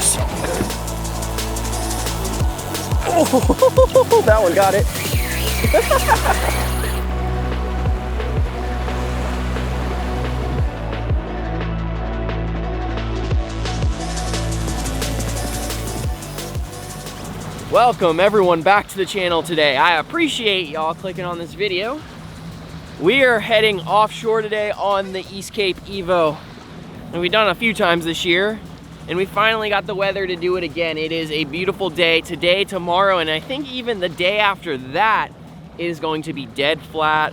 So good. Oh, that one got it. Welcome everyone back to the channel today. I appreciate y'all clicking on this video. We are heading offshore today on the East Cape EVO. And we've done it a few times this year, and we finally got the weather to do it again. It is a beautiful day today, tomorrow, and I think even the day after that is going to be dead flat,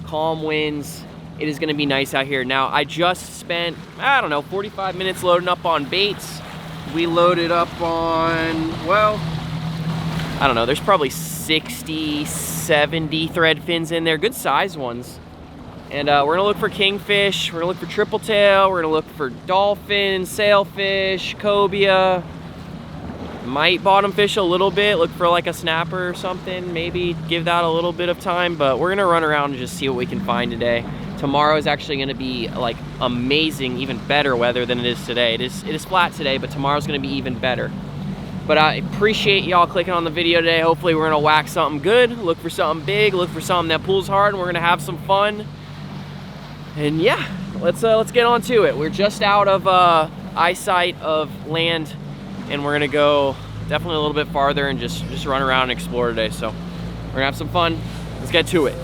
calm winds. It is gonna be nice out here. Now, I just spent, I don't know, 45 minutes loading up on baits. We loaded up on, well, I don't know, there's probably 60, 70 thread fins in there, good size ones. And we're gonna look for kingfish, we're gonna look for triple tail, we're gonna look for dolphin, sailfish, cobia. Might bottom fish a little bit, look for like a snapper or something, maybe give that a little bit of time, but we're gonna run around and just see what we can find today. Tomorrow is actually gonna be like amazing, even better weather than it is today. It is flat today, but tomorrow's gonna be even better. But I appreciate y'all clicking on the video today. Hopefully we're gonna whack something good, look for something big, look for something that pulls hard, and we're gonna have some fun. And yeah, let's get on to it. We're just out of eyesight of land, and we're gonna go definitely a little bit farther and just run around and explore today. So we're gonna have some fun. Let's get to it.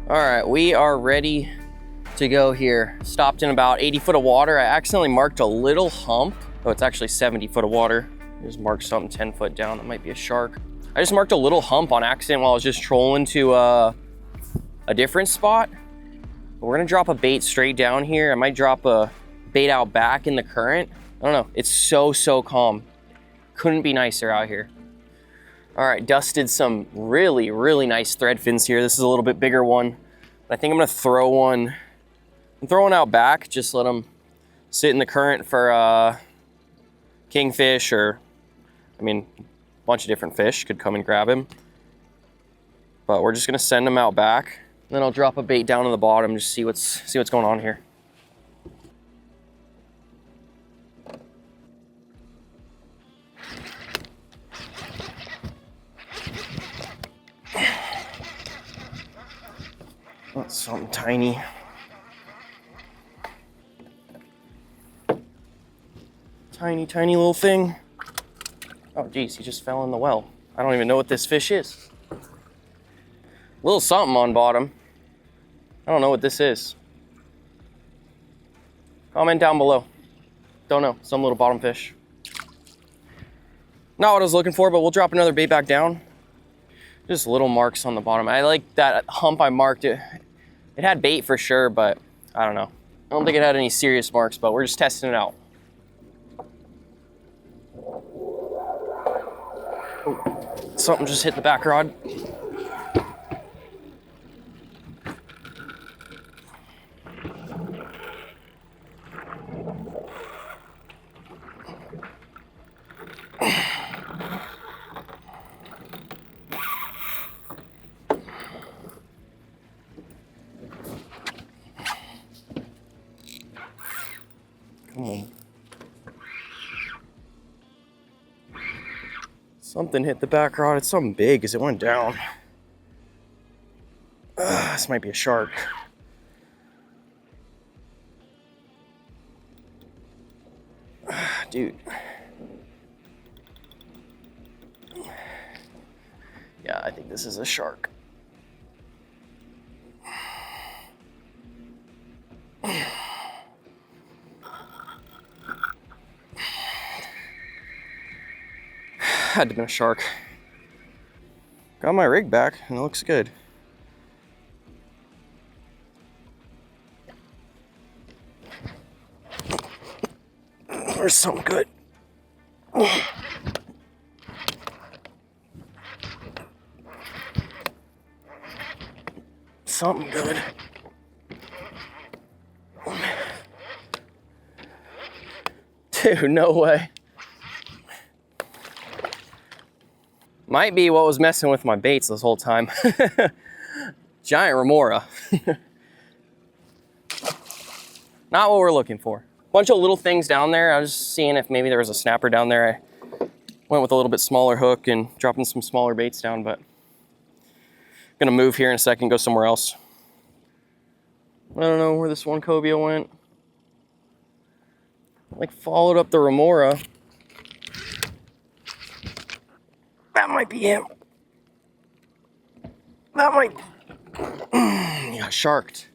All right, we are ready to go here. Stopped in about 80 foot of water. I accidentally marked a little hump. Oh, it's actually 70 foot of water. I just marked something 10 foot down. That might be a shark. I just marked a little hump on accident while I was just trolling to a different spot. But we're gonna drop a bait straight down here. I might drop a bait out back in the current. I don't know, it's so calm. Couldn't be nicer out here. All right, dusted some really nice thread fins here. This is a little bit bigger one. I think I'm gonna throw one. I'm throwing out back, just let them sit in the current for kingfish, or, I mean, a bunch of different fish could come and grab him. But we're just gonna send him out back. Then I'll drop a bait down on the bottom, just see what's going on here. That's something tiny. Tiny little thing. Oh geez, he just fell in the well. I don't even know what this fish is. Little something on bottom. I don't know what this is. Comment down below. Don't know, some little bottom fish. Not what I was looking for, but we'll drop another bait back down. Just little marks on the bottom. I like that hump I marked it. It had bait for sure, but I don't know. I don't think it had any serious marks, but we're just testing it out. Oh, something just hit the back rod. Come on. Something hit the back rod. It's something big as it went down. This might be a shark. Dude. Yeah, I think this is a shark. Had to be a shark. Got my rig back and it looks good. There's something good. Something good. Dude, no way. Might be what was messing with my baits this whole time. Giant remora. Not what we're looking for. Bunch of little things down there. I was just seeing if maybe there was a snapper down there. I went with a little bit smaller hook and dropping some smaller baits down, but I'm gonna move here in a second, go somewhere else. I don't know where this one cobia went. Like followed up the remora. That might be him. That might, he got sharked.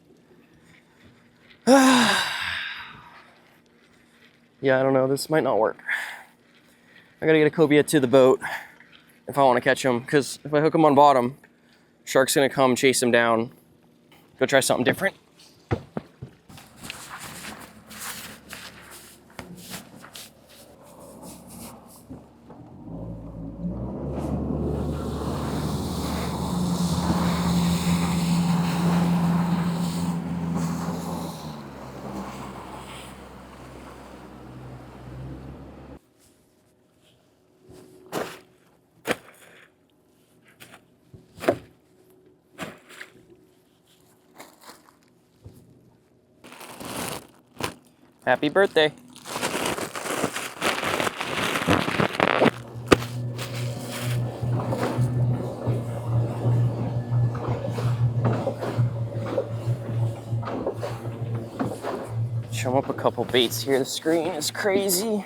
Yeah, I don't know, this might not work. I gotta get a cobia to the boat if I wanna catch him, because if I hook him on bottom, shark's gonna come chase him down. Go try something different. Happy birthday. Show up a couple baits here. The screen is crazy.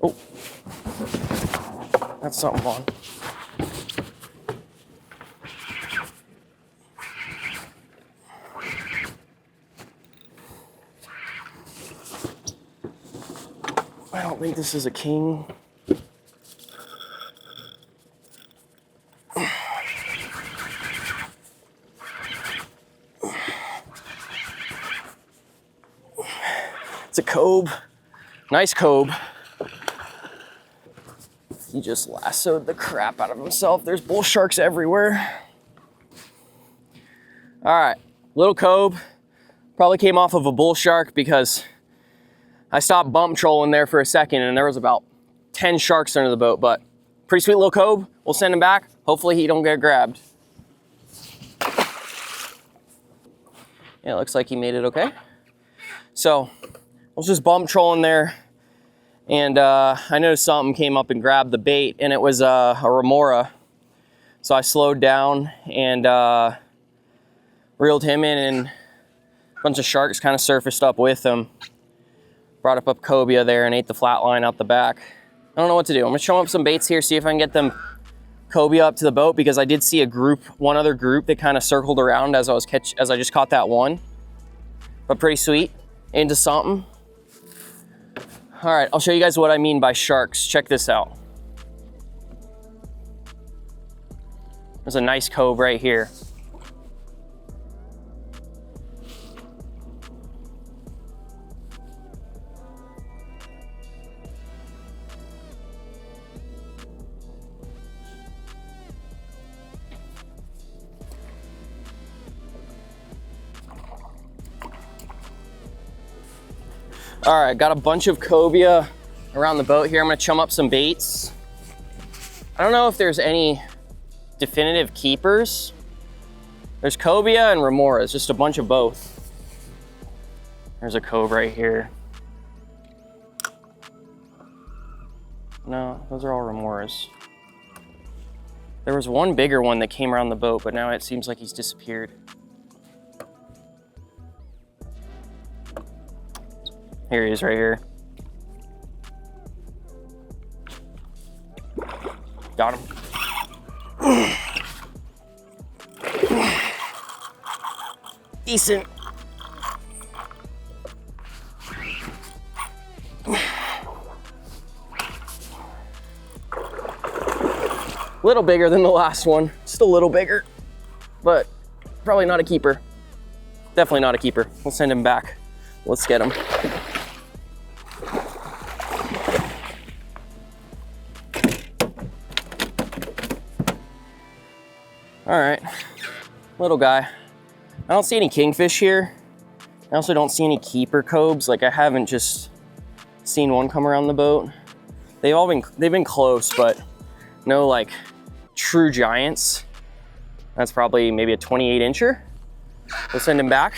Oh, that's something on. I don't think this is a king. It's a cobe. Nice cobe. He just lassoed the crap out of himself. There's bull sharks everywhere. All right, little cobe. Probably came off of a bull shark because I stopped bump trolling there for a second and there was about 10 sharks under the boat, but pretty sweet little cobe. We'll send him back. Hopefully he don't get grabbed. Yeah, it looks like he made it okay. So I was just bump trolling there and I noticed something came up and grabbed the bait and it was a remora. So I slowed down and reeled him in and a bunch of sharks kind of surfaced up with him. Brought up cobia there and ate the flat line out the back. I don't know what to do. I'm gonna show up some baits here, see if I can get them cobia up to the boat because I did see a group, one other group that kind of circled around as I just caught that one. But pretty sweet, into something. All right, I'll show you guys what I mean by sharks. Check this out. There's a nice cove right here. All right, got a bunch of cobia around the boat here. I'm gonna chum up some baits. I don't know if there's any definitive keepers. There's cobia and remoras, just a bunch of both. There's a cove right here. No, those are all remoras. There was one bigger one that came around the boat, but now it seems like he's disappeared. Here he is right here. Got him. Decent. Little bigger than the last one. Just a little bigger, but probably not a keeper. Definitely not a keeper. We'll send him back. Let's get him. All right, little guy. I don't see any kingfish here. I also don't see any keeper cobes. Like I haven't just seen one come around the boat. They've been close, but No like true giants. That's probably maybe a 28 incher. We'll send him back.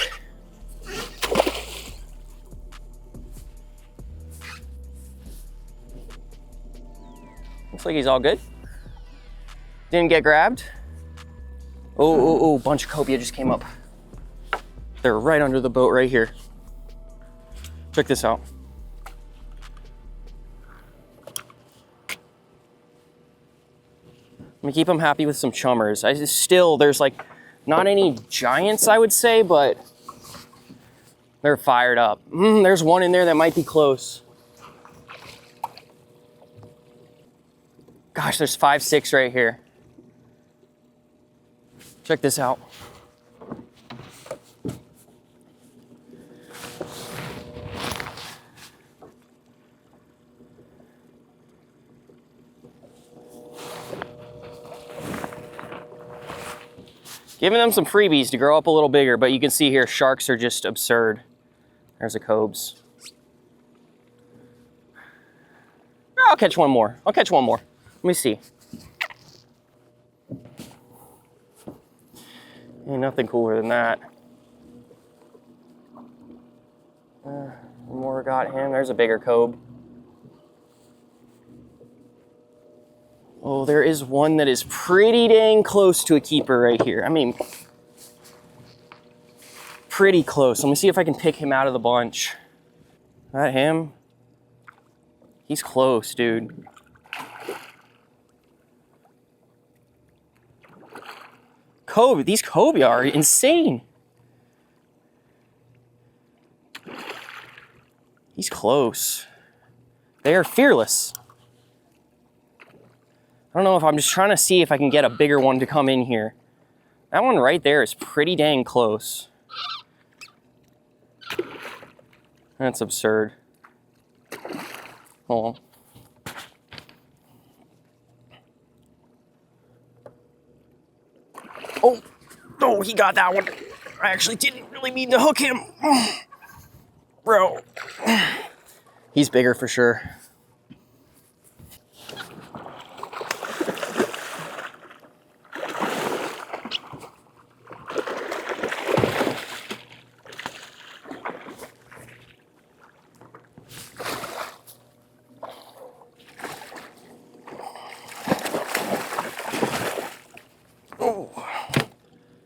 Looks like he's all good. Didn't get grabbed. Oh, bunch of cobia just came up. They're right under the boat right here. Check this out. I'm gonna keep them happy with some chummers. There's like not any giants, I would say, but they're fired up. There's one in there that might be close. Gosh, there's 5, 6 right here. Check this out. Giving them some freebies to grow up a little bigger, but you can see here, sharks are just absurd. There's a cobes. I'll catch one more. Let me see. Ain't nothing cooler than that. One more got him. There's a bigger cobe. Oh, there is one that is pretty dang close to a keeper right here. I mean, pretty close. Let me see if I can pick him out of the bunch. That him? He's close, dude. These cobia are insane. He's close. They are fearless. I don't know if I'm just trying to see if I can get a bigger one to come in here. That one right there is pretty dang close. That's absurd. Hold on. Oh, he got that one. I actually didn't really mean to hook him. Bro. He's bigger for sure.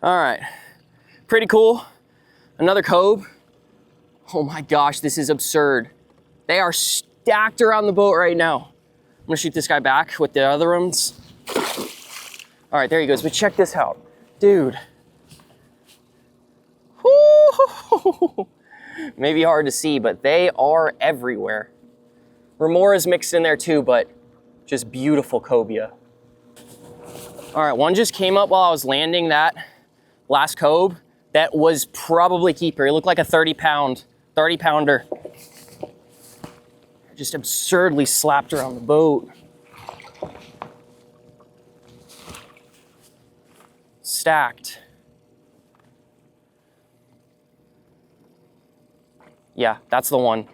All right, pretty cool. Another cobe. Oh my gosh, this is absurd. They are stacked around the boat right now. I'm gonna shoot this guy back with the other ones. All right, there he goes, but check this out. Dude. Woo-hoo-hoo-hoo. Maybe hard to see, but they are everywhere. Remora's mixed in there too, but just beautiful cobia. All right, one just came up while I was landing that last cobe. That was probably keeper. It looked like a 30 pounder. Just absurdly slapped around the boat. Stacked. Yeah, that's the one.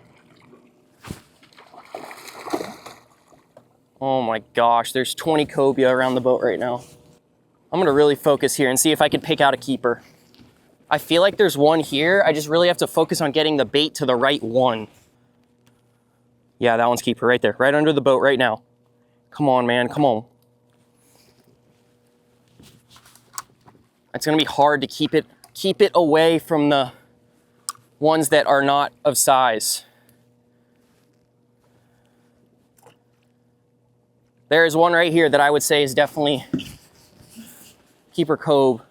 Oh my gosh, there's 20 cobia around the boat right now. I'm gonna really focus here and see if I can pick out a keeper. I feel like there's one here. I just really have to focus on getting the bait to the right one. Yeah, that one's keeper right there, right under the boat right now. Come on, man, come on. It's gonna be hard to keep it away from the ones that are not of size. There is one right here that I would say is definitely keeper cobe.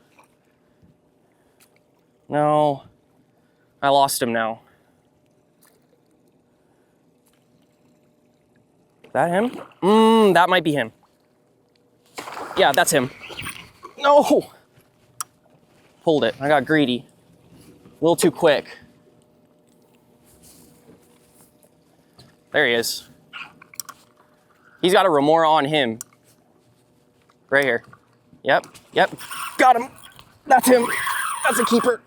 No, I lost him now. That him? That might be him. Yeah, that's him. No! Pulled it, I got greedy. A little too quick. There he is. He's got a remora on him. Right here. Yep, got him. That's him. That's a keeper.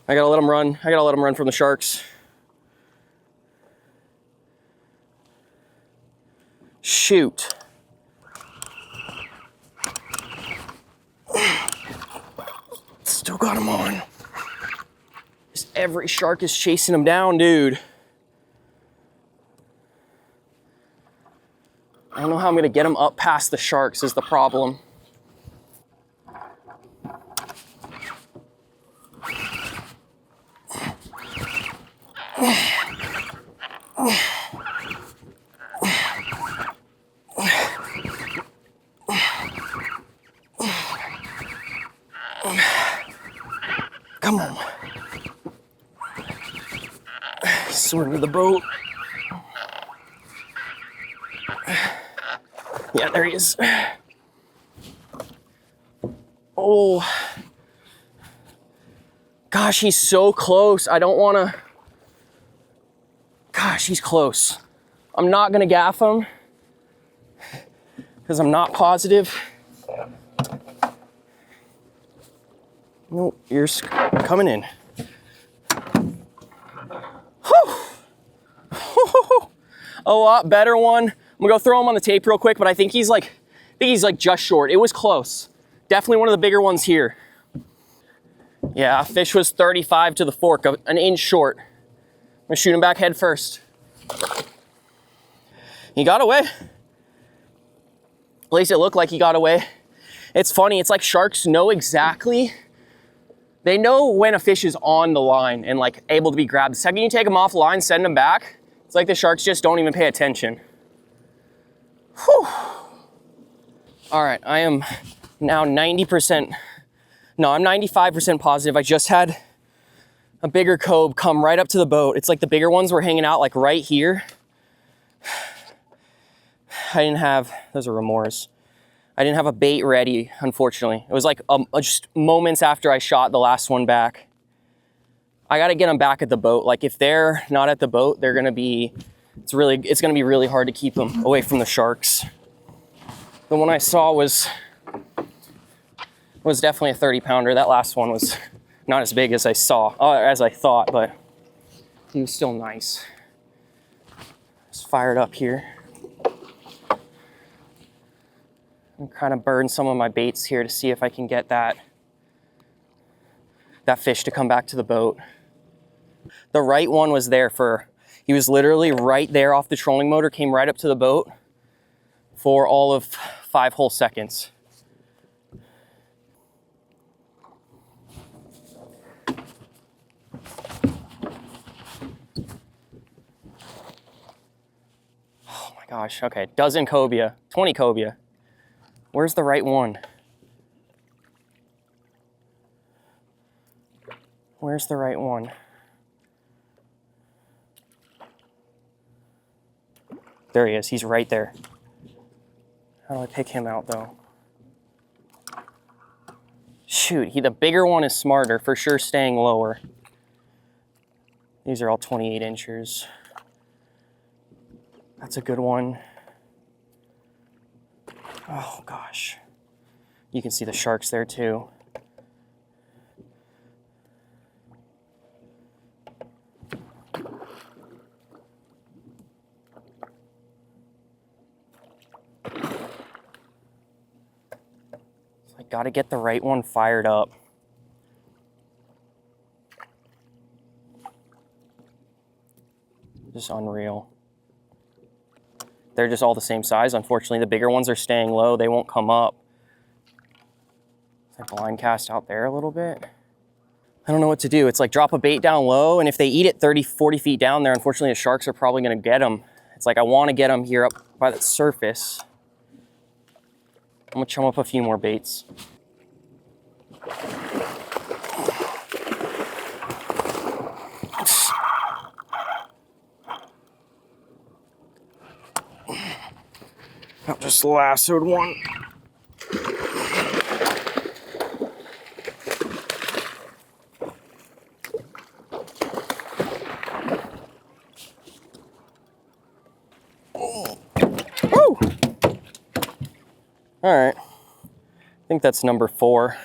I gotta let him run. I gotta let him run from the sharks. Shoot. Still got him on. Just every shark is chasing him down, dude. I don't know how I'm gonna get him up past the sharks is the problem. Come on. Swim to the boat. Yeah, there he is. Oh. Gosh, he's so close. I don't want to. Gosh, he's close. I'm not going to gaff him because I'm not positive. No, you're coming in. Whew. A lot better one. I'm gonna go throw him on the tape real quick, but I think he's like just short. It was close. Definitely one of the bigger ones here. Yeah, fish was 35 to the fork, an inch short. I'm gonna shoot him back head first. He got away. At least it looked like he got away. It's funny, it's like sharks know exactly. They know when a fish is on the line and like able to be grabbed. The second you take them off the line, send them back, it's like the sharks just don't even pay attention. Whew. All right, I am now 90%, no, I'm 95% positive. I just had a bigger cobe come right up to the boat. It's like the bigger ones were hanging out like right here. I didn't have, those are remorse. I didn't have a bait ready, unfortunately. It was like just moments after I shot the last one back. I gotta get them back at the boat. Like if they're not at the boat, they're gonna be, it's gonna be really hard to keep them away from the sharks. The one I saw was definitely a 30 pounder. That last one was not as big as I thought, but he was still nice. Just fired up here. I'm kind of burn some of my baits here to see if I can get that fish to come back to the boat. The right one was there he was literally right there off the trolling motor, came right up to the boat for all of 5 whole seconds. Oh my gosh, okay, dozen cobia, 20 cobia. Where's the right one? Where's the right one? There he is, he's right there. How do I pick him out though? Shoot, the bigger one is smarter, for sure staying lower. These are all 28 inchers. That's a good one. Oh gosh. You can see the sharks there too. So I gotta get the right one fired up. Just unreal. They're just all the same size. Unfortunately, the bigger ones are staying low. They won't come up. I blind cast out there a little bit. I don't know what to do. It's like drop a bait down low, and if they eat it 30, 40 feet down there, unfortunately the sharks are probably gonna get them. It's like I wanna get them here up by the surface. I'm gonna chum up a few more baits. I just lassoed one. Woo! All right, I think that's number 4. I'm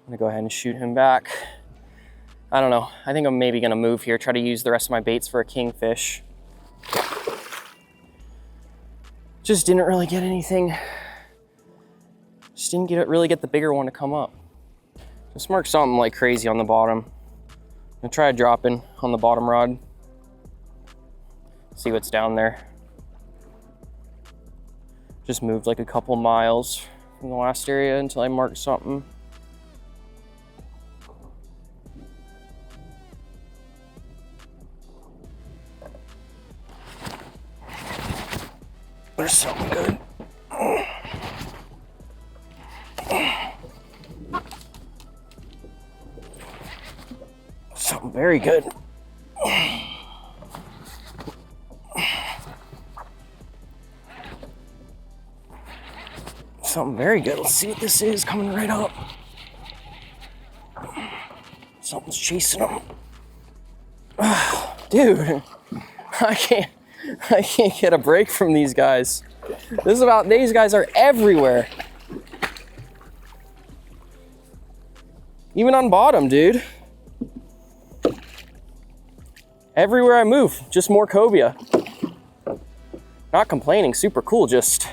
gonna go ahead and shoot him back. I don't know. I think I'm maybe gonna move here, try to use the rest of my baits for a kingfish. Just didn't really get anything. Just didn't really get the bigger one to come up. Just mark something like crazy on the bottom. I'm gonna try dropping on the bottom rod. See what's down there. Just moved like a couple miles from the last area until I marked something. There's something good. Something very good. Something very good. Let's see what this is coming right up. Something's chasing them. Dude, I can't get a break from these guys. These guys are everywhere. Even on bottom, dude. Everywhere I move, just more cobia. Not complaining, super cool, just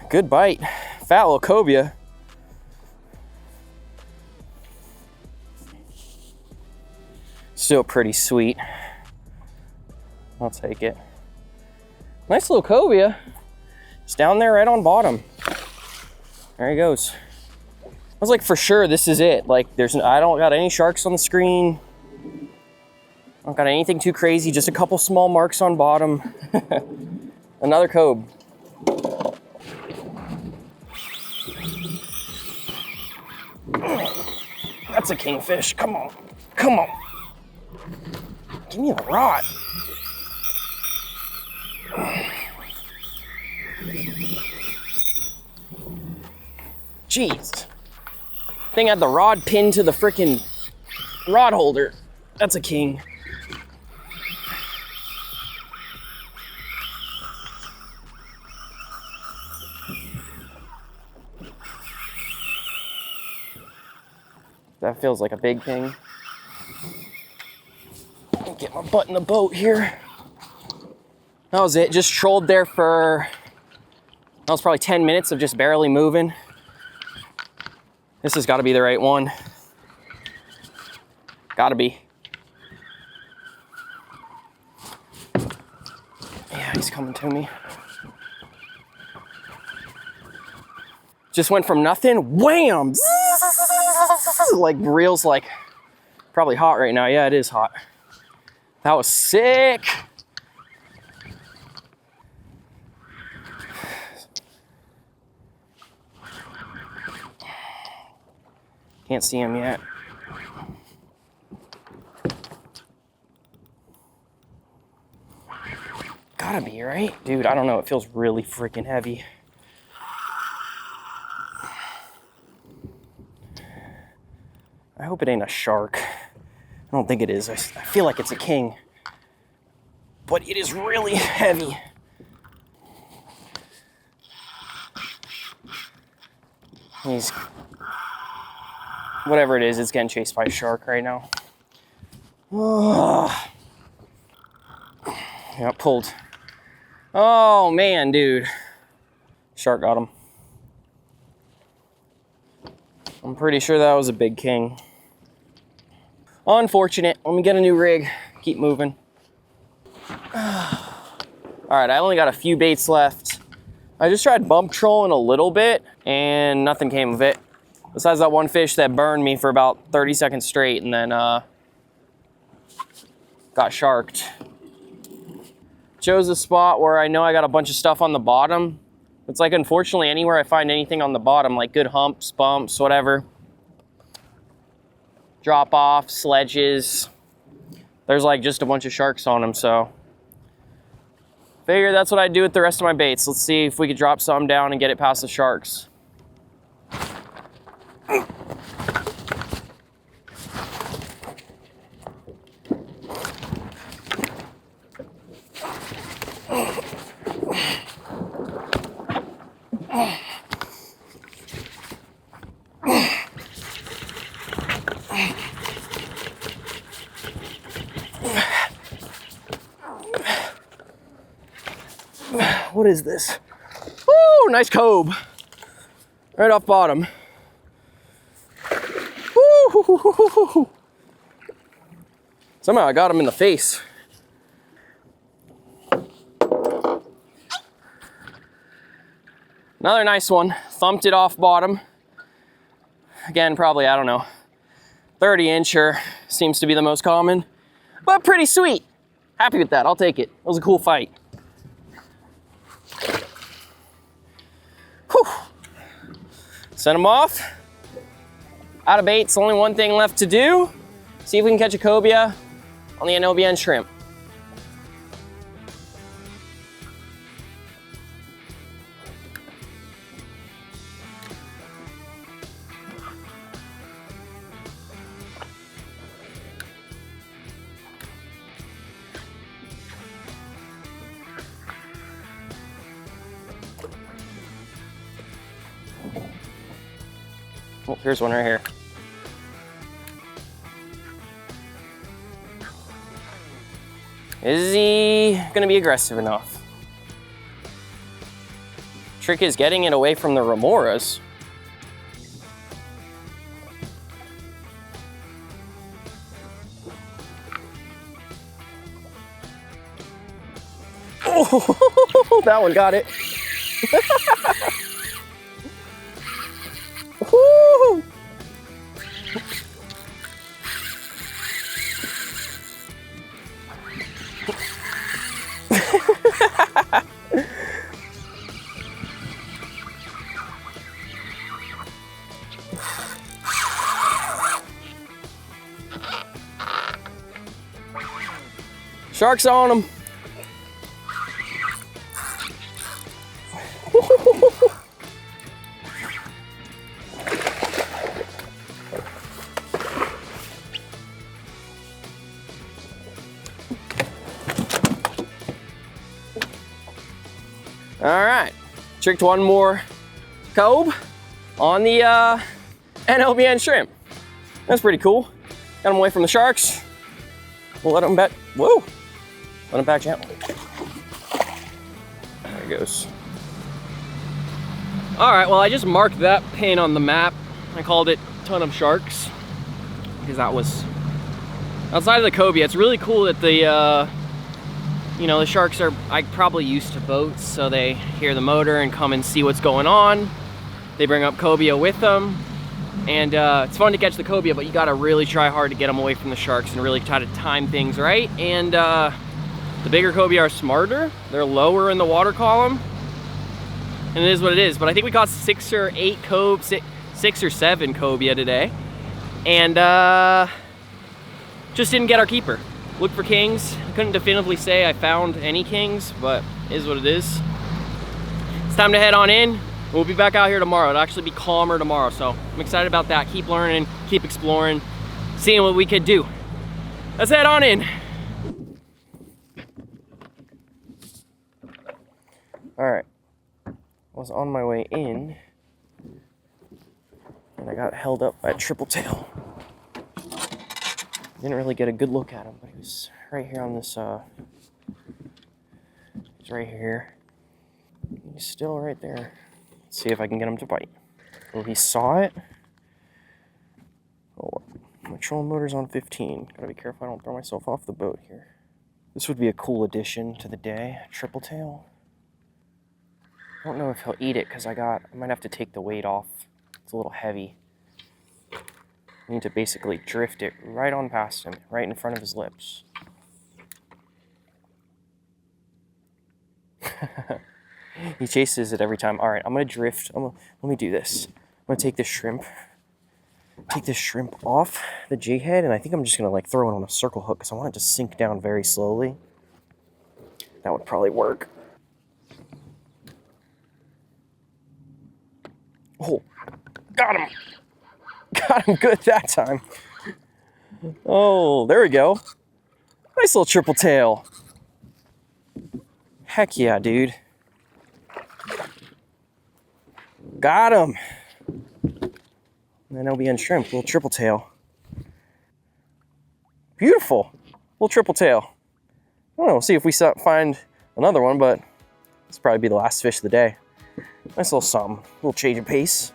good bite. Fat little cobia. Still pretty sweet. I'll take it. Nice little cobia. It's down there right on bottom. There he goes. I was like, for sure, this is it. Like, I don't got any sharks on the screen. I don't got anything too crazy, just a couple small marks on bottom. Another cob. That's a kingfish. Come on. Come on. Give me the rod. Jeez. Thing had the rod pinned to the frickin' rod holder. That's a king. That feels like a big king. Get my butt in the boat here. That was it. Just trolled there for, that was probably 10 minutes of just barely moving. This has got to be the right one. Gotta be. Yeah, he's coming to me. Just went from nothing, wham! Like reel's like probably hot right now. Yeah, it is hot. That was sick. Can't see him yet. Gotta be, right? Dude, I don't know. It feels really freaking heavy. I hope it ain't a shark. I don't think it is. I feel like it's a king. But it is really heavy. He's, whatever it is, it's getting chased by a shark right now. Oh. Yeah, pulled. Oh man, dude. Shark got him. I'm pretty sure that was a big king. Unfortunate. Let me get a new rig. Keep moving. All right, I only got a few baits left. I just tried bump trolling a little bit and nothing came of it. Besides that one fish that burned me for about 30 seconds straight and then got sharked. Chose a spot where I know I got a bunch of stuff on the bottom. It's like, unfortunately, anywhere I find anything on the bottom, like good humps, bumps, whatever, drop off, sledges, there's like just a bunch of sharks on them, so figure that's what I do with the rest of my baits. Let's see if we could drop some down and get it past the sharks. What is this? Woo, nice cobe. Right off bottom. Woo. Somehow I got him in the face. Another nice one. Thumped it off bottom. Again, probably, I don't know, 30-incher seems to be the most common, but pretty sweet. Happy with that, I'll take it. It was a cool fight. Whew. Send him off. Out of baits, only one thing left to do. See if we can catch a cobia on the NLBN shrimp. Oh, here's one right here. Is he gonna be aggressive enough? Trick is getting it away from the remoras. Oh, that one got it. Woo! Shark's on him. All right, tricked one more cobe on the NLBN shrimp. That's pretty cool. Got him away from the sharks. We'll let him back, whoa. Let him back gently. There he goes. All right, well, I just marked that pin on the map. I called it Ton of Sharks because that was outside of the cobia. It's really cool that the, you know, the sharks are probably used to boats, so they hear the motor and come and see what's going on. They bring up cobia with them. And it's fun to catch the cobia, but you gotta really try hard to get them away from the sharks and really try to time things right. And the bigger cobia are smarter. They're lower in the water column. And it is what it is. But I think we caught 6 or 8 cobes, 6 or 7 cobia today. And just didn't get our keeper. Looked for kings. I couldn't definitively say I found any kings, but it is what it is. It's time to head on in. We'll be back out here tomorrow. It'll actually be calmer tomorrow, so I'm excited about that. Keep learning, keep exploring, seeing what we could do. Let's head on in. All right, I was on my way in, and I got held up by a triple tail. Didn't really get a good look at him, but he was right here on this, he's right here. He's still right there. Let's see if I can get him to bite. Oh, he saw it. Oh, my trolling motor's on 15. Gotta be careful I don't throw myself off the boat here. This would be a cool addition to the day, a triple tail. I don't know if he'll eat it because I might have to take the weight off. It's a little heavy. I need to basically drift it right on past him, right in front of his lips. He chases it every time. All right, I'm gonna drift. Let me do this. I'm gonna take this shrimp off the jig head, and I think I'm just gonna like throw it on a circle hook because I want it to sink down very slowly. That would probably work. Oh, got him. Got him good that time. Oh, there we go. Nice little triple tail. Heck yeah, dude. Got him. And then NLBN shrimp, little triple tail. Beautiful. Little triple tail. I don't know, we'll see if we find another one, but This will probably be the last fish of the day. Nice little something, a little change of pace.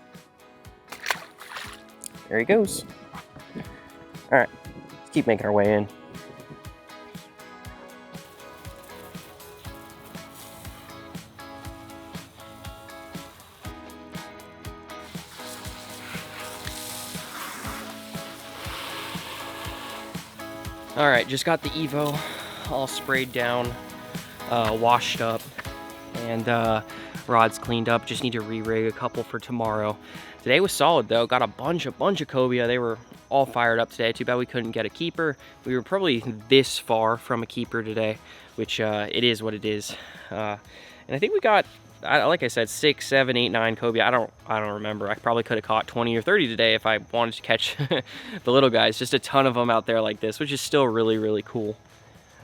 There he goes. All right, let's keep making our way in. All right, just got the EVO all sprayed down, washed up, and rods cleaned up. Just need to re-rig a couple for tomorrow. Today was solid though. Got a bunch of cobia. They were all fired up today. Too bad we couldn't get a keeper. We were probably this far from a keeper today, which it is what it is. And I think we got, like I said, 6, 7, 8, 9 cobia. I don't remember. I probably could have caught 20 or 30 today if I wanted to catch the little guys. Just a ton of them out there like this, which is still really, really cool.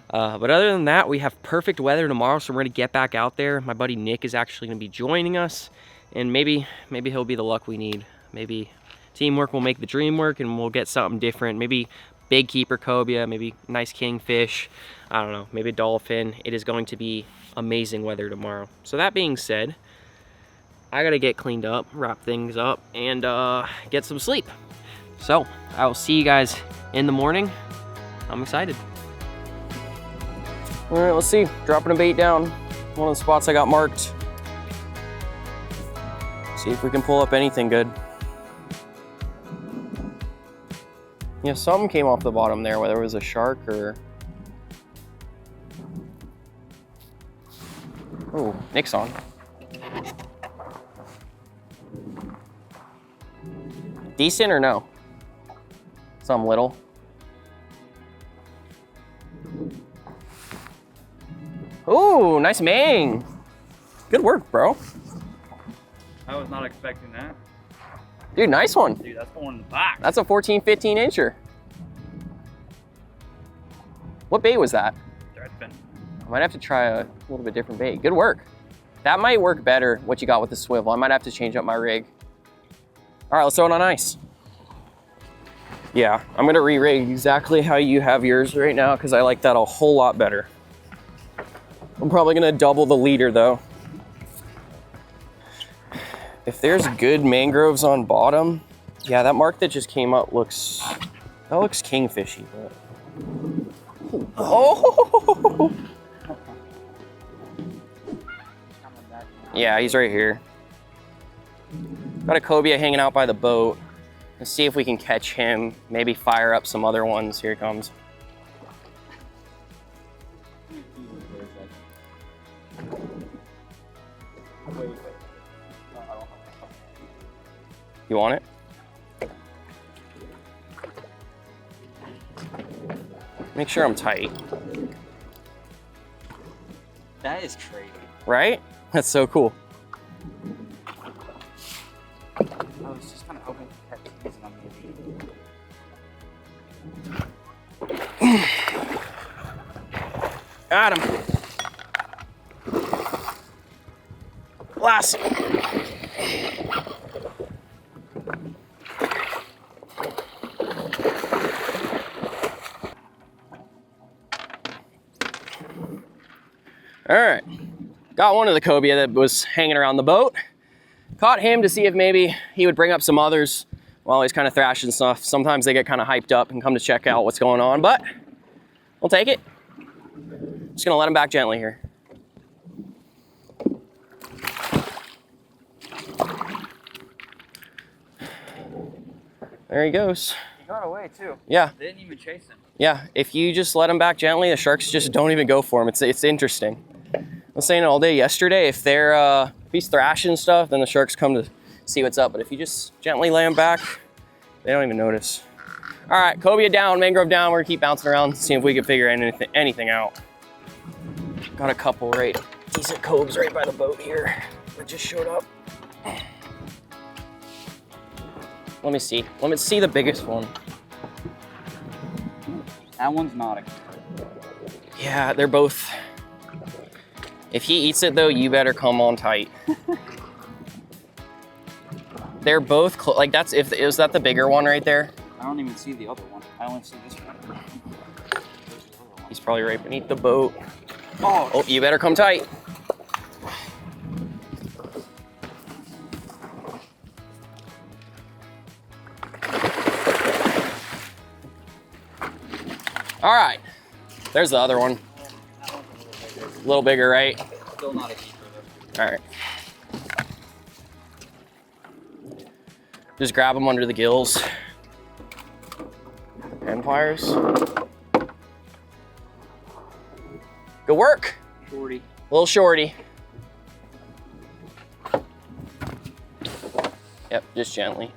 But other than that, we have perfect weather tomorrow, so we're gonna get back out there. My buddy Nick is actually gonna be joining us, and maybe he'll be the luck we need. Maybe teamwork will make the dream work, and we'll get something different. Maybe big keeper cobia, maybe nice kingfish. I don't know, maybe a dolphin. It is going to be amazing weather tomorrow. So that being said, I gotta get cleaned up, wrap things up, and get some sleep. So I will see you guys in the morning. I'm excited. All right, let's see. Dropping a bait down. One of the spots I got marked. See if we can pull up anything good. Yeah, something came off the bottom there, whether it was a shark or... Oh, Nick's on. Decent or no? Some little. Ooh, nice mang. Good work, bro. I was not expecting that. Dude, nice one. Dude, that's going in the back. That's a 14, 15 incher. What bait was that? Threadfin. I might have to try a little bit different bait. Good work. That might work better, what you got with the swivel. I might have to change up my rig. All right, let's throw it on ice. Yeah, I'm gonna re-rig exactly how you have yours right now because I like that a whole lot better. I'm probably gonna double the leader though. If there's good mangroves on bottom, yeah, that mark that just came up looks kingfishy. But... Oh! Yeah, he's right here. Got a cobia hanging out by the boat. Let's see if we can catch him. Maybe fire up some other ones. Here he comes. You want it? Make sure I'm tight. That is crazy. Right? That's so cool. I was just kind of hoping to catch these on the Got him. Last. All right, got one of the cobia that was hanging around the boat. Caught him to see if maybe he would bring up some others while he's kind of thrashing stuff. Sometimes they get kind of hyped up and come to check out what's going on, but we'll take it. Just gonna let him back gently here. There he goes. He got away too. Yeah. They didn't even chase him. Yeah, if you just let him back gently, the sharks just don't even go for him. It's interesting. I was saying it all day yesterday, if he's thrashing stuff, then the sharks come to see what's up. But if you just gently lay him back, they don't even notice. All right, cobia down, mangrove down. We're gonna keep bouncing around, see if we can figure anything out. Got a couple decent cobes right by the boat here that just showed up. Let me see. Let me see the biggest one. That one's not a... Yeah, they're both. If he eats it though, you better come on tight. They're both like that's is that the bigger one right there? I don't even see the other one. I only see this one. He's probably right beneath the boat. Oh, you better come tight. All right, there's the other one. A little bigger, right? Still not a keeper though. All right. Just grab them under the gills. End pliers. Good work. Shorty. Little shorty. Yep, just gently.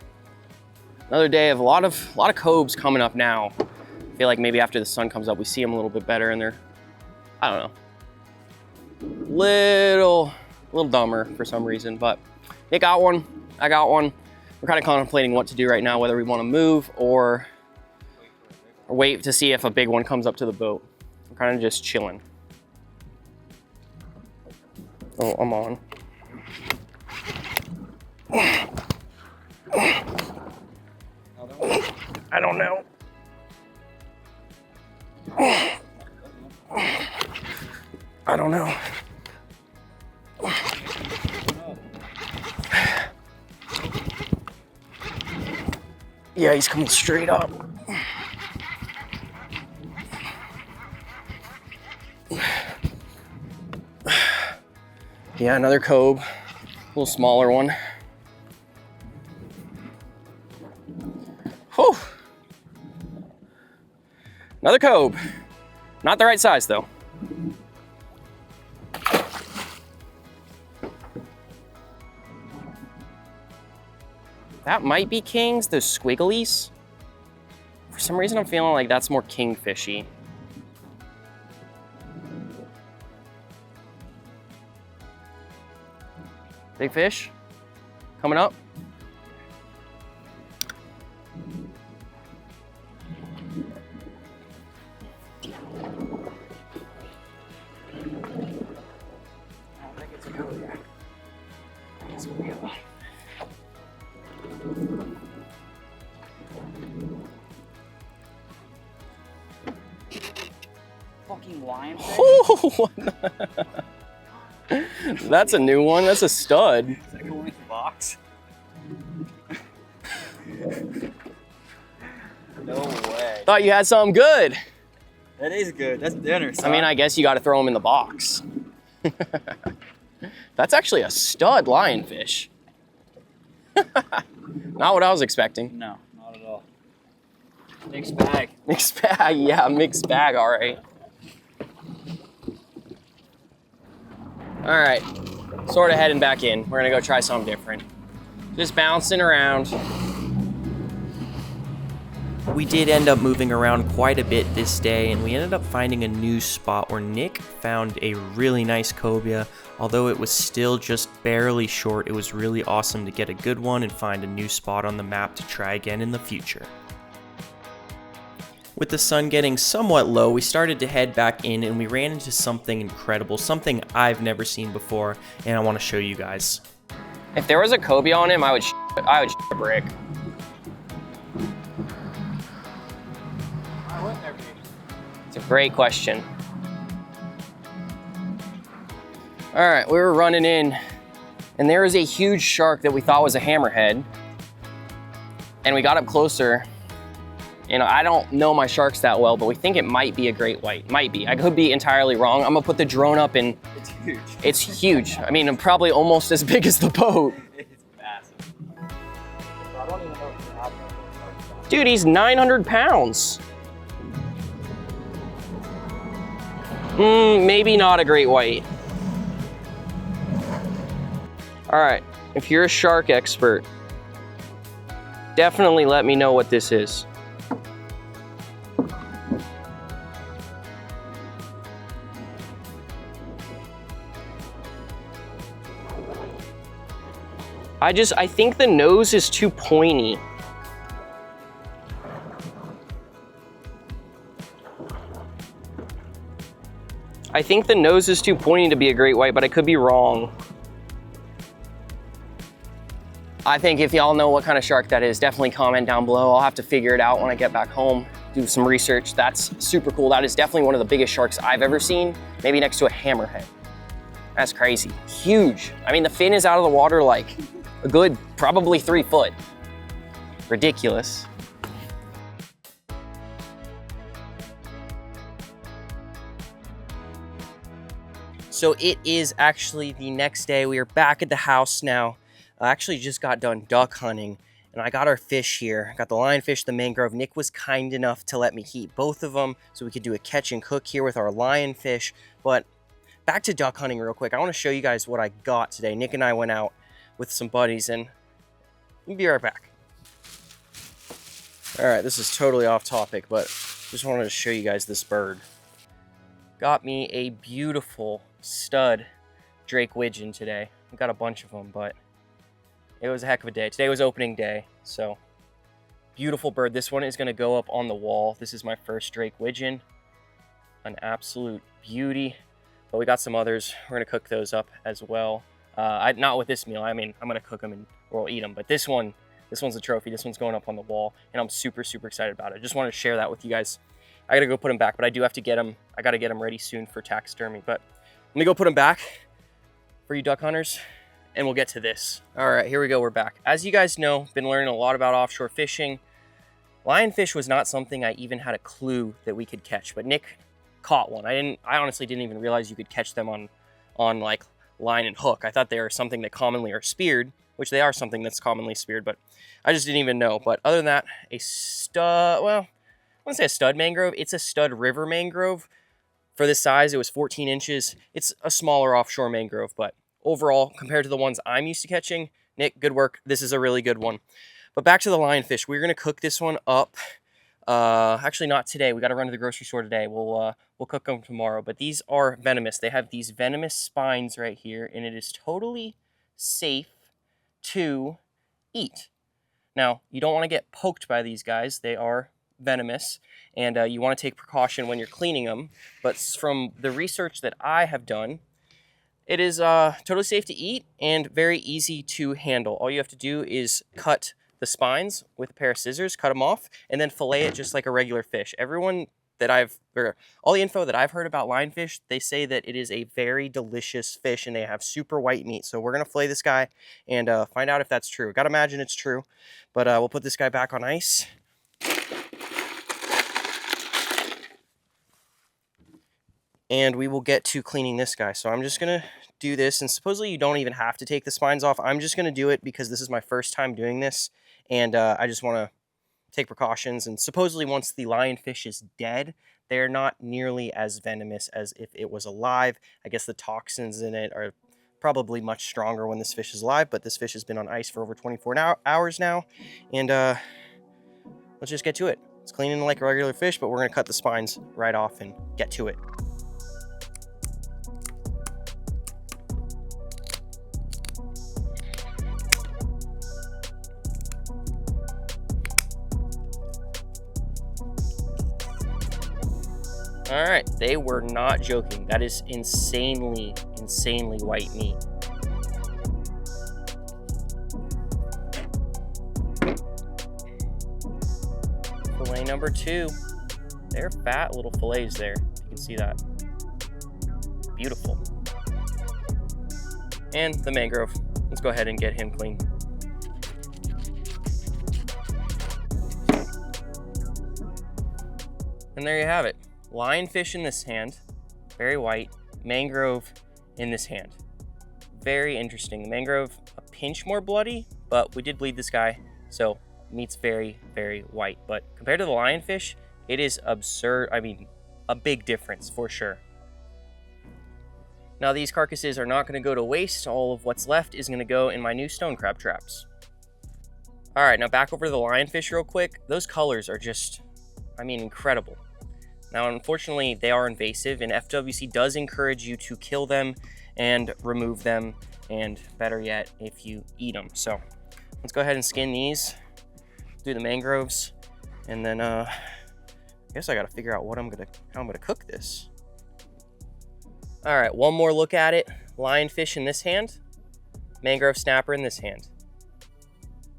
Another day of a lot of cobes coming up now. I feel like maybe after the sun comes up, we see them a little bit better, and they're, I don't know, little dumber for some reason. But they got one. I got one. We're kind of contemplating what to do right now, whether we want to move or wait to see if a big one comes up to the boat. We're kind of just chilling. Oh, I'm on. I don't know. I don't know. Yeah, he's coming straight up. Yeah, another cobe, a little smaller one. Whew. Another cobe. Not the right size though. That might be kings, those squigglies. For some reason I'm feeling like that's more kingfishy. Big fish coming up. I don't think it's a Cobia. It's gonna be a lot. Fucking lionfish. Oh, that's a new one. That's a stud. Is that going in the box? No way. Thought you had something good. That is good. That's dinner, son. I mean, I guess you got to throw them in the box. That's actually a stud lionfish. Not what I was expecting. No, not at all. Mixed bag. Mixed bag, yeah, mixed bag, all right. All right, sort of heading back in. We're gonna go try something different. Just bouncing around. We did end up moving around quite a bit this day, and we ended up finding a new spot where Nick found a really nice cobia. Although it was still just barely short, it was really awesome to get a good one and find a new spot on the map to try again in the future. With the sun getting somewhat low, we started to head back in and we ran into something incredible, something I've never seen before, and I want to show you guys. If there was a cobia on him, I would a brick. Why wouldn't there be? It's a great question. All right, we were running in, and there was a huge shark that we thought was a hammerhead. And we got up closer. You know, I don't know my sharks that well, but we think it might be a great white. Might be. I could be entirely wrong. I'm gonna put the drone up and It's huge. it's huge. I mean, probably almost as big as the boat. It's massive. I don't even know if you have one. Dude, he's 900 pounds. Maybe not a great white. All right, if you're a shark expert, definitely let me know what this is. I think the nose is too pointy. I think the nose is too pointy to be a great white, but I could be wrong. I think if y'all know what kind of shark that is, definitely comment down below. I'll have to figure it out when I get back home, do some research. That's super cool. That is definitely one of the biggest sharks I've ever seen, maybe next to a hammerhead. That's crazy, huge. I mean, the fin is out of the water like a good, probably 3 foot. Ridiculous. So it is actually the next day. We are back at the house now. I actually just got done duck hunting, and I got our fish here. I got the lionfish, the mangrove. Nick was kind enough to let me heat both of them so we could do a catch and cook here with our lionfish. But back to duck hunting real quick. I want to show you guys what I got today. Nick and I went out with some buddies, and we'll be right back. All right, this is totally off topic, but just wanted to show you guys this bird. Got me a beautiful stud Drake widgeon today. I got a bunch of them, but it was a heck of a day. Today was opening day, so beautiful bird. This one is going to go up on the wall. This is my first Drake widgeon. An absolute beauty. But we got some others. We're going to cook those up as well. Not with this meal. I mean, I'm going to cook them and we'll eat them. But this one's a trophy. This one's going up on the wall, and I'm super, super excited about it. Just wanted to share that with you guys. I got to go put them back, but I do have to get them. I got to get them ready soon for taxidermy. But let me go put them back for you duck hunters, and we'll get to this. All right, here we go. We're back. As you guys know, been learning a lot about offshore fishing. Lionfish was not something I even had a clue that we could catch, but Nick caught one. I honestly didn't even realize you could catch them on like line and hook. I thought they were something that commonly are speared, which they are something that's commonly speared, but I just didn't even know. But other than that, a stud, well, I wouldn't say a stud mangrove. It's a stud river mangrove. For this size, it was 14 inches. It's a smaller offshore mangrove, but overall, compared to the ones I'm used to catching, Nick, good work. This is a really good one. But back to the lionfish. We're gonna cook this one up. Actually, not today. We got to run to the grocery store today. We'll cook them tomorrow. But these are venomous. They have these venomous spines right here, and it is totally safe to eat. Now, you don't want to get poked by these guys. They are venomous, and you want to take precaution when you're cleaning them. But from the research that I have done, it is totally safe to eat and very easy to handle. All you have to do is cut the spines with a pair of scissors, cut them off, and then fillet it just like a regular fish. All the info that I've heard about lionfish, they say that it is a very delicious fish and they have super white meat. So we're gonna fillet this guy and find out if that's true. Gotta imagine it's true, but we'll put this guy back on ice. And we will get to cleaning this guy. So I'm just gonna do this, and supposedly you don't even have to take the spines off. I'm just gonna do it because this is my first time doing this, and I just wanna take precautions. And supposedly once the lionfish is dead, they're not nearly as venomous as if it was alive. I guess the toxins in it are probably much stronger when this fish is alive, but this fish has been on ice for over 24 hours now. And let's just get to it. It's cleaning like a regular fish, but we're gonna cut the spines right off and get to it. All right, they were not joking. That is insanely, insanely white meat. Fillet number 2. They're fat little fillets there. You can see that. Beautiful. And the mangrove. Let's go ahead and get him clean. And there you have it. Lionfish in this hand, very white. Mangrove in this hand. Very interesting. The mangrove, a pinch more bloody, but we did bleed this guy, so meat's very, very white. But compared to the lionfish, it is absurd. I mean, a big difference for sure. Now these carcasses are not going to go to waste. All of what's left is going to go in my new stone crab traps. All right, now back over to the lionfish real quick. Those colors are just, I mean, incredible. Now, unfortunately, they are invasive, and FWC does encourage you to kill them and remove them, and better yet, if you eat them. So let's go ahead and skin these, do the mangroves, and then I guess I got to figure out how I'm gonna cook this. All right, one more look at it. Lionfish in this hand, mangrove snapper in this hand.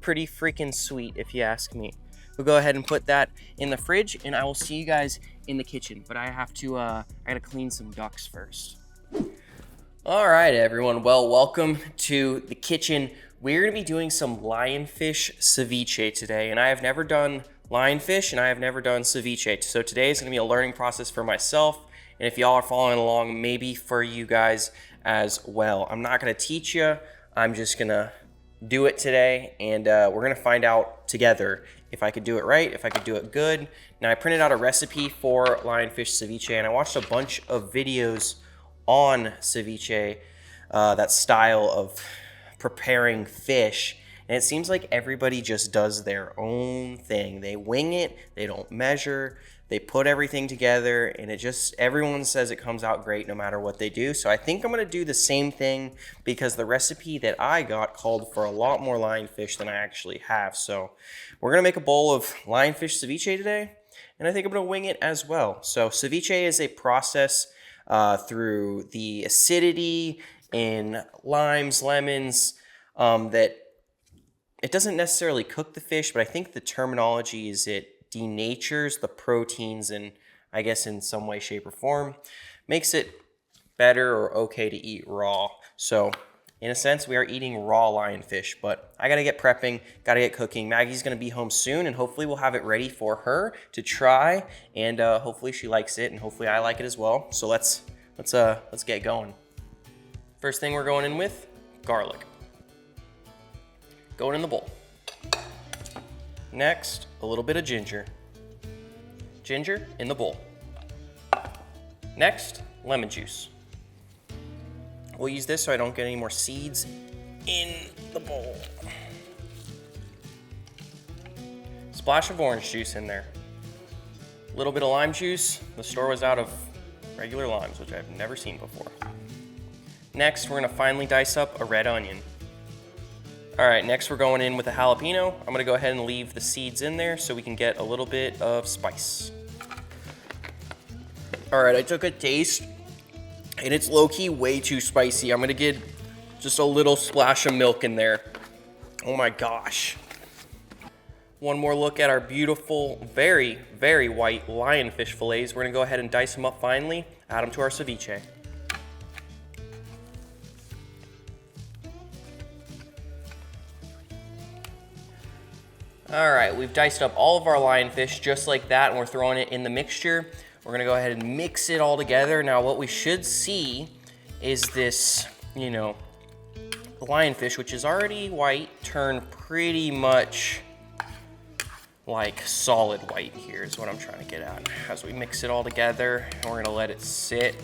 Pretty freaking sweet, if you ask me. We'll go ahead and put that in the fridge, and I will see you guys in the kitchen. But I have to, I gotta clean some ducks first. All right, everyone. Well, welcome to the kitchen. We're gonna be doing some lionfish ceviche today, and I have never done lionfish, and I have never done ceviche. So today is gonna be a learning process for myself And if y'all are following along, maybe for you guys as well. I'm not gonna teach you, I'm just gonna do it today, and we're gonna find out together if I could do it right, if I could do it good. Now, I printed out a recipe for lionfish ceviche, and I watched a bunch of videos on ceviche, that style of preparing fish, and it seems like everybody just does their own thing. They wing it, they don't measure, they put everything together, and everyone says it comes out great no matter what they do. So I think I'm gonna do the same thing, because the recipe that I got called for a lot more lionfish than I actually have. So we're gonna make a bowl of lionfish ceviche today, and I think I'm gonna wing it as well. So ceviche is a process through the acidity in limes, lemons, that it doesn't necessarily cook the fish, but I think the terminology is it denatures the proteins, and I guess in some way, shape, or form makes it better or okay to eat raw. So in a sense, we are eating raw lionfish, but I gotta get prepping, gotta get cooking. Maggie's gonna be home soon, and hopefully we'll have it ready for her to try, and hopefully she likes it, and hopefully I like it as well. So let's get going. First thing we're going in with, garlic. Going in the bowl. Next, a little bit of ginger. Ginger in the bowl. Next, lemon juice. We'll use this so I don't get any more seeds in the bowl. Splash of orange juice in there. A little bit of lime juice. The store was out of regular limes, which I've never seen before. Next, we're gonna finely dice up a red onion. All right, next we're going in with a jalapeno. I'm gonna go ahead and leave the seeds in there so we can get a little bit of spice. All right, I took a taste, and it's low-key way too spicy. I'm gonna get just a little splash of milk in there. Oh my gosh. One more look at our beautiful, very, very white lionfish fillets. We're gonna go ahead and dice them up finely, add them to our ceviche. All right, we've diced up all of our lionfish just like that, and we're throwing it in the mixture. We're gonna go ahead and mix it all together. Now, what we should see is this, lionfish, which is already white, turn pretty much like solid white here is what I'm trying to get at. As we mix it all together, and we're gonna let it sit.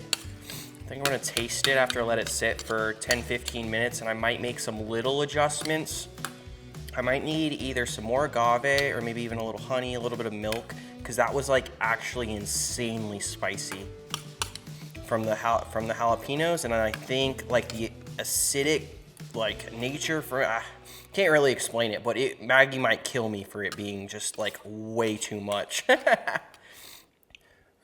I think we're gonna taste it after I let it sit for 10-15 minutes, and I might make some little adjustments. I might need either some more agave or maybe even a little honey, a little bit of milk, because that was like actually insanely spicy from the jalapenos, and I think like the acidic nature for can't really explain it, but Maggie might kill me for it being just like way too much. All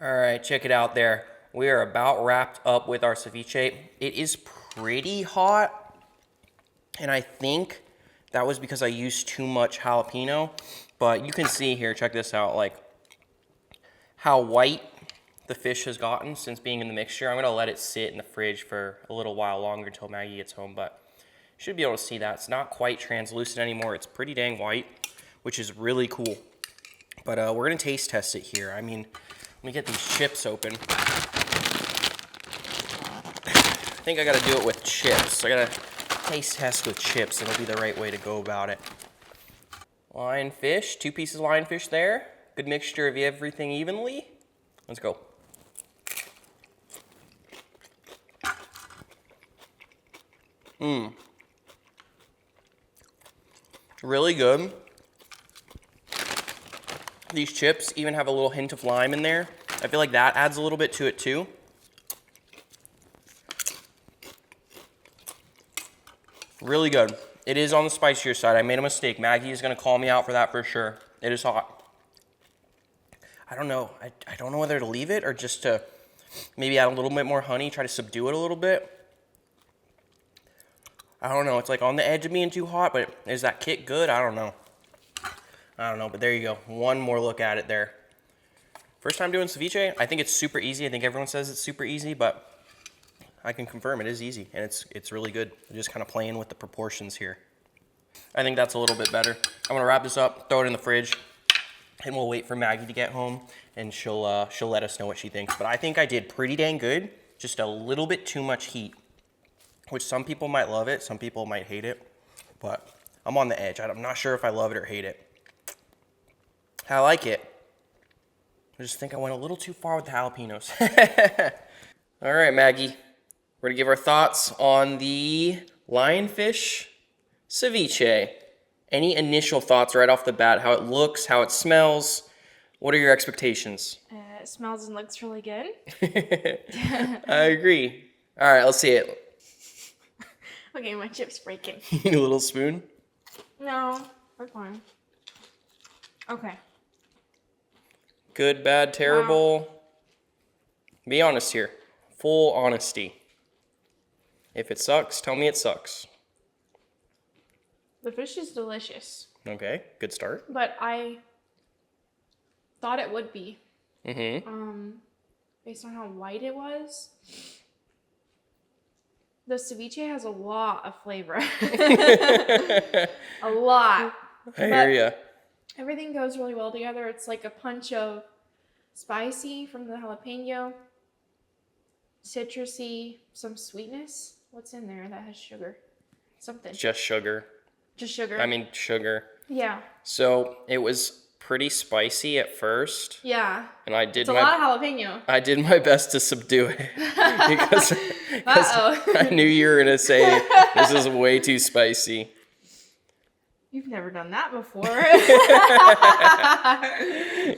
right, check it out there. We are about wrapped up with our ceviche. It is pretty hot, and I think that was because I used too much jalapeno, but you can see here, check this out, like how white the fish has gotten since being in the mixture. I'm gonna let it sit in the fridge for a little while longer until Maggie gets home, but you should be able to see that. It's not quite translucent anymore. It's pretty dang white, which is really cool. But we're gonna taste test it here. I mean, let me get these chips open. I think I gotta do it with chips. I gotta taste test with chips. It'll be the right way to go about it. Lionfish, 2 pieces of lionfish there. Good mixture of everything evenly. Let's go. Really good. These chips even have a little hint of lime in there. I feel like that adds a little bit to it too. Really good. It is on the spicier side. I made a mistake. Maggie is gonna call me out for that for sure. It is hot. I don't know. I don't know whether to leave it or just to maybe add a little bit more honey, try to subdue it a little bit. I don't know. It's like on the edge of being too hot, but is that kick good? I don't know. But there you go. One more look at it there. First time doing ceviche. I think it's super easy. I think everyone says it's super easy, but I can confirm it is easy, and it's really good. I'm just kind of playing with the proportions here. I think that's a little bit better. I'm gonna wrap this up, throw it in the fridge, and we'll wait for Maggie to get home, and she'll let us know what she thinks. But I think I did pretty dang good, just a little bit too much heat, which some people might love it, some people might hate it, but I'm on the edge. I'm not sure if I love it or hate it. I like it. I just think I went a little too far with the jalapenos. All right, Maggie, we're gonna give our thoughts on the lionfish ceviche. Any initial thoughts right off the bat? How it looks, how it smells? What are your expectations? It smells and looks really good. I agree. All right, let's see it. Okay, my chip's breaking. You need a little spoon? No, we're fine. Okay. Good, bad, terrible. Wow. Be honest here. Full honesty. If it sucks, tell me it sucks. The fish is delicious. Okay, good start. But I thought it would be. Mm-hmm. Based on how white it was. The ceviche has a lot of flavor. A lot. I hear ya. Everything goes really well together. It's like a punch of spicy from the jalapeno, citrusy, some sweetness. What's in there that has sugar? Something. Just sugar. Just sugar. I mean, sugar. Yeah. So it was pretty spicy at first. Yeah. And I did a lot of jalapeno. I did my best to subdue it because I knew you were gonna say this is way too spicy. You've never done that before.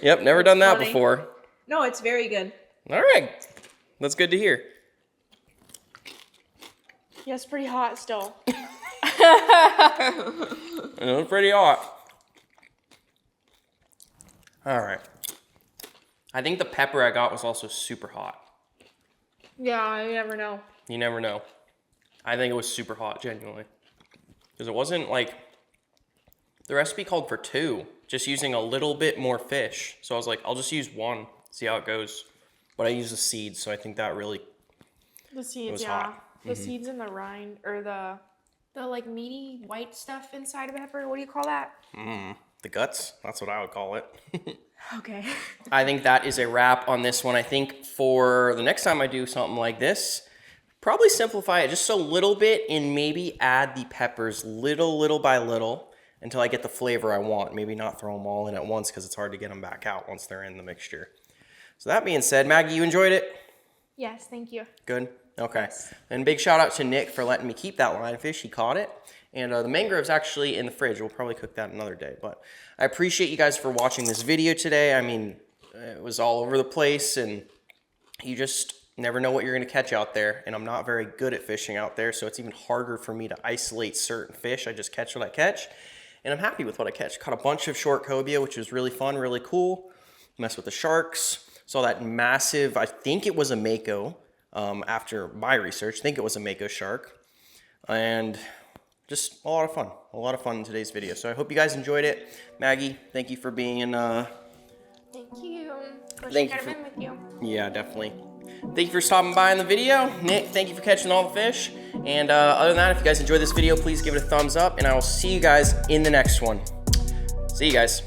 Yep, never done that before. No, it's very good. All right, that's good to hear. Yeah, it's pretty hot still. It was pretty hot. All right. I think the pepper I got was also super hot. Yeah, you never know. You never know. I think it was super hot, genuinely. Because it wasn't like... The recipe called for 2, just using a little bit more fish. So I was like, I'll just use 1, see how it goes. But I used the seeds, so I think that really was hot. The seeds and the rind, or the like meaty white stuff inside of the pepper. What do you call that? The guts, that's what I would call it. Okay. I think that is a wrap on this one. I think for the next time I do something like this, probably simplify it just a little bit and maybe add the peppers little by little until I get the flavor I want. Maybe not throw them all in at once because it's hard to get them back out once they're in the mixture. So that being said, Maggie, you enjoyed it? Yes, thank you. Good? Okay. And big shout out to Nick for letting me keep that lionfish. He caught it. And the mangrove's actually in the fridge. We'll probably cook that another day. But I appreciate you guys for watching this video today. I mean, it was all over the place, and you just never know what you're going to catch out there. And I'm not very good at fishing out there, so it's even harder for me to isolate certain fish. I just catch what I catch. And I'm happy with what I catch. Caught a bunch of short cobia, which was really fun, really cool. Messed with the sharks. Saw that massive, I think it was a mako, after my research. I think it was a mako shark. And just a lot of fun in today's video. So I hope you guys enjoyed it. Maggie, thank you for being in. Thank you. Wish I could have been with you. Yeah, definitely. Thank you for stopping by in the video. Nick, thank you for catching all the fish. And other than that, if you guys enjoyed this video, please give it a thumbs up, and I will see you guys in the next one. See you guys.